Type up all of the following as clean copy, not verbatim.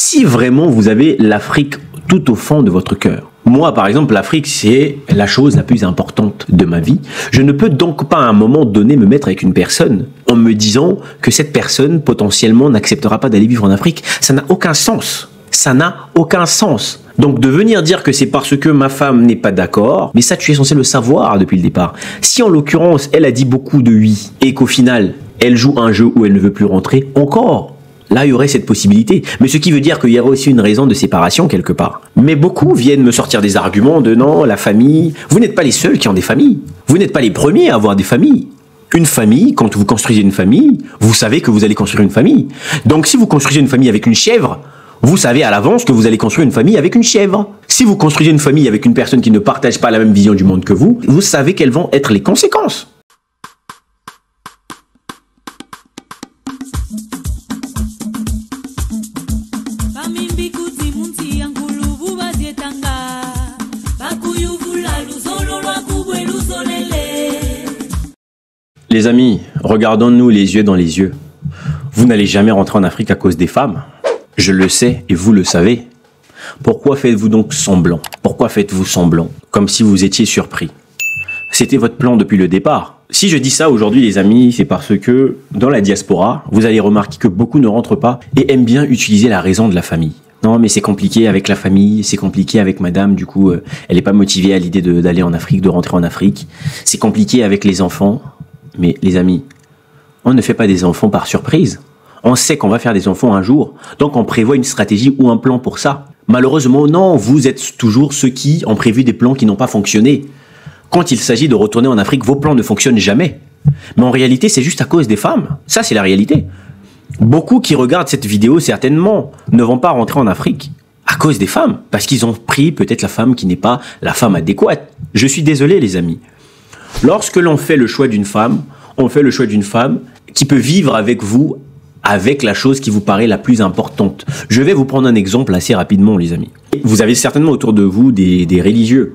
si vraiment vous avez l'Afrique tout au fond de votre cœur. Moi, par exemple, l'Afrique, c'est la chose la plus importante de ma vie. Je ne peux donc pas à un moment donné me mettre avec une personne en me disant que cette personne, potentiellement, n'acceptera pas d'aller vivre en Afrique. Ça n'a aucun sens. Ça n'a aucun sens. Donc, de venir dire que c'est parce que ma femme n'est pas d'accord, mais ça, tu es censé le savoir depuis le départ. Si, en l'occurrence, elle a dit beaucoup de oui et qu'au final, elle joue un jeu où elle ne veut plus rentrer, encore, là, il y aurait cette possibilité. Mais ce qui veut dire qu'il y aurait aussi une raison de séparation quelque part. Mais beaucoup viennent me sortir des arguments de non, la famille. Vous n'êtes pas les seuls qui ont des familles. Vous n'êtes pas les premiers à avoir des familles. Une famille, quand vous construisez une famille, vous savez que vous allez construire une famille. Donc si vous construisez une famille avec une chèvre, vous savez à l'avance que vous allez construire une famille avec une chèvre. Si vous construisez une famille avec une personne qui ne partage pas la même vision du monde que vous, vous savez quelles vont être les conséquences. Les amis, regardons-nous les yeux dans les yeux. Vous n'allez jamais rentrer en Afrique à cause des femmes. Je le sais et vous le savez. Pourquoi faites-vous donc semblant? Pourquoi faites-vous semblant? Comme si vous étiez surpris. C'était votre plan depuis le départ. Si je dis ça aujourd'hui les amis, c'est parce que dans la diaspora, vous allez remarquer que beaucoup ne rentrent pas et aiment bien utiliser la raison de la famille. Non mais c'est compliqué avec la famille, c'est compliqué avec madame, du coup elle n'est pas motivée à l'idée d'aller en Afrique, de rentrer en Afrique. C'est compliqué avec les enfants. Mais les amis, on ne fait pas des enfants par surprise. On sait qu'on va faire des enfants un jour, donc on prévoit une stratégie ou un plan pour ça. Malheureusement, non, vous êtes toujours ceux qui ont prévu des plans qui n'ont pas fonctionné. Quand il s'agit de retourner en Afrique, vos plans ne fonctionnent jamais. Mais en réalité, c'est juste à cause des femmes. Ça, c'est la réalité. Beaucoup qui regardent cette vidéo, certainement, ne vont pas rentrer en Afrique à cause des femmes, parce qu'ils ont pris peut-être la femme qui n'est pas la femme adéquate. Je suis désolé, les amis. Lorsque l'on fait le choix d'une femme, on fait le choix d'une femme qui peut vivre avec vous, avec la chose qui vous paraît la plus importante. Je vais vous prendre un exemple assez rapidement, les amis. Vous avez certainement autour de vous des religieux,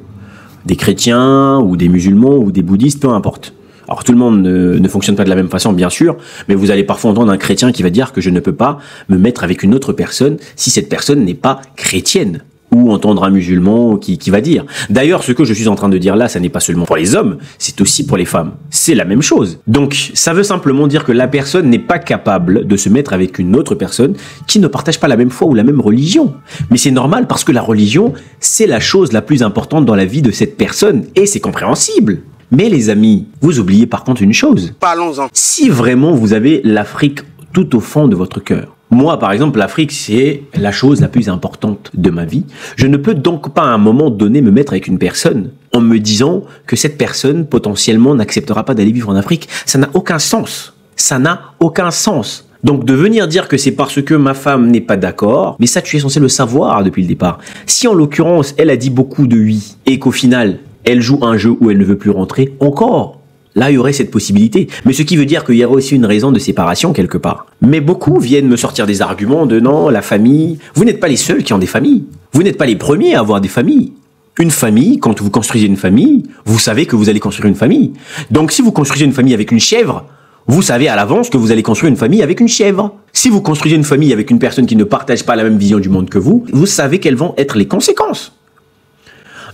des chrétiens ou des musulmans ou des bouddhistes, peu importe. Alors tout le monde ne fonctionne pas de la même façon, bien sûr, mais vous allez parfois entendre un chrétien qui va dire que je ne peux pas me mettre avec une autre personne si cette personne n'est pas chrétienne. Ou entendre un musulman qui va dire. D'ailleurs, ce que je suis en train de dire là, ça n'est pas seulement pour les hommes, c'est aussi pour les femmes. C'est la même chose. Donc, ça veut simplement dire que la personne n'est pas capable de se mettre avec une autre personne qui ne partage pas la même foi ou la même religion. Mais c'est normal parce que la religion, c'est la chose la plus importante dans la vie de cette personne et c'est compréhensible. Mais les amis, vous oubliez par contre une chose. Parlons-en. Si vraiment vous avez l'Afrique tout au fond de votre cœur, moi, par exemple, l'Afrique, c'est la chose la plus importante de ma vie. Je ne peux donc pas à un moment donné me mettre avec une personne en me disant que cette personne, potentiellement, n'acceptera pas d'aller vivre en Afrique. Ça n'a aucun sens. Ça n'a aucun sens. Donc, de venir dire que c'est parce que ma femme n'est pas d'accord, mais ça, tu es censé le savoir depuis le départ. Si, en l'occurrence, elle a dit beaucoup de oui et qu'au final, elle joue un jeu où elle ne veut plus rentrer, encore, là, il y aurait cette possibilité. Mais ce qui veut dire qu'il y aurait aussi une raison de séparation quelque part. Mais beaucoup viennent me sortir des arguments de non, la famille. Vous n'êtes pas les seuls qui ont des familles. Vous n'êtes pas les premiers à avoir des familles. Une famille, quand vous construisez une famille, vous savez que vous allez construire une famille. Donc si vous construisez une famille avec une chèvre, vous savez à l'avance que vous allez construire une famille avec une chèvre. Si vous construisez une famille avec une personne qui ne partage pas la même vision du monde que vous, vous savez quelles vont être les conséquences.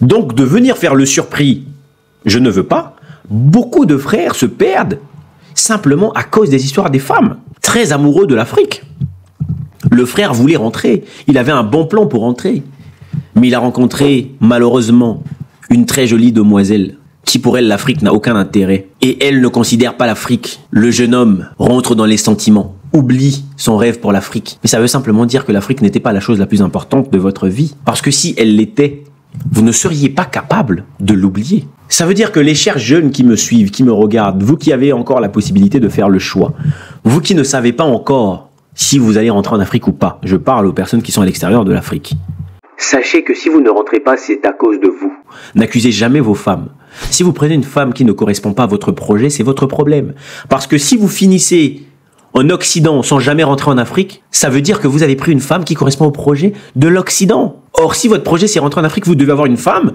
Donc de venir faire le surpris, je ne veux pas. Beaucoup de frères se perdent simplement à cause des histoires des femmes. Très amoureux de l'Afrique. Le frère voulait rentrer. Il avait un bon plan pour rentrer. Mais il a rencontré, malheureusement, une très jolie demoiselle qui, pour elle, l'Afrique n'a aucun intérêt. Et elle ne considère pas l'Afrique. Le jeune homme rentre dans les sentiments, oublie son rêve pour l'Afrique. Mais ça veut simplement dire que l'Afrique n'était pas la chose la plus importante de votre vie. Parce que si elle l'était, vous ne seriez pas capable de l'oublier. Ça veut dire que les chers jeunes qui me suivent, qui me regardent, vous qui avez encore la possibilité de faire le choix, vous qui ne savez pas encore si vous allez rentrer en Afrique ou pas, je parle aux personnes qui sont à l'extérieur de l'Afrique. Sachez que si vous ne rentrez pas, c'est à cause de vous. N'accusez jamais vos femmes. Si vous prenez une femme qui ne correspond pas à votre projet, c'est votre problème. Parce que si vous finissez en Occident sans jamais rentrer en Afrique, ça veut dire que vous avez pris une femme qui correspond au projet de l'Occident. Or, si votre projet c'est rentrer en Afrique, vous devez avoir une femme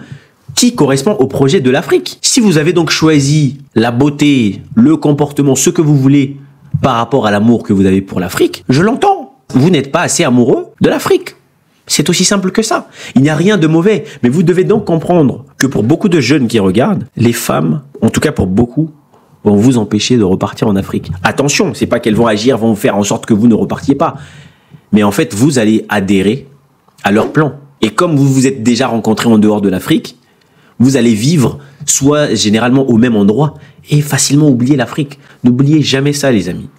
qui correspond au projet de l'Afrique. Si vous avez donc choisi la beauté, le comportement, ce que vous voulez par rapport à l'amour que vous avez pour l'Afrique, je l'entends. Vous n'êtes pas assez amoureux de l'Afrique. C'est aussi simple que ça. Il n'y a rien de mauvais. Mais vous devez donc comprendre que pour beaucoup de jeunes qui regardent, les femmes, en tout cas pour beaucoup, vont vous empêcher de repartir en Afrique. Attention, c'est pas qu'elles vont agir, vont faire en sorte que vous ne repartiez pas. Mais en fait, vous allez adhérer à leur plan. Et comme vous vous êtes déjà rencontrés en dehors de l'Afrique, vous allez vivre soit généralement au même endroit et facilement oublier l'Afrique. N'oubliez jamais ça, les amis.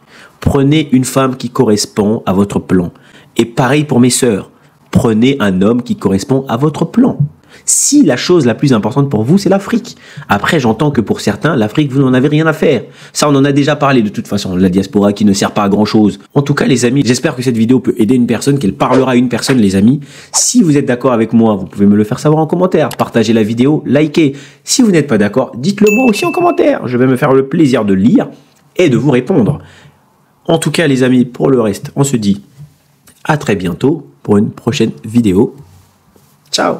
Prenez une femme qui correspond à votre plan. Et pareil pour mes sœurs. Prenez un homme qui correspond à votre plan. Si la chose la plus importante pour vous, c'est l'Afrique. Après, j'entends que pour certains, l'Afrique, vous n'en avez rien à faire. Ça, on en a déjà parlé de toute façon. La diaspora qui ne sert pas à grand chose. En tout cas, les amis, j'espère que cette vidéo peut aider une personne, qu'elle parlera à une personne, les amis. Si vous êtes d'accord avec moi, vous pouvez me le faire savoir en commentaire. Partagez la vidéo, likez. Si vous n'êtes pas d'accord, dites-le moi aussi en commentaire. Je vais me faire le plaisir de lire et de vous répondre. En tout cas, les amis, pour le reste, on se dit à très bientôt pour une prochaine vidéo. Ciao!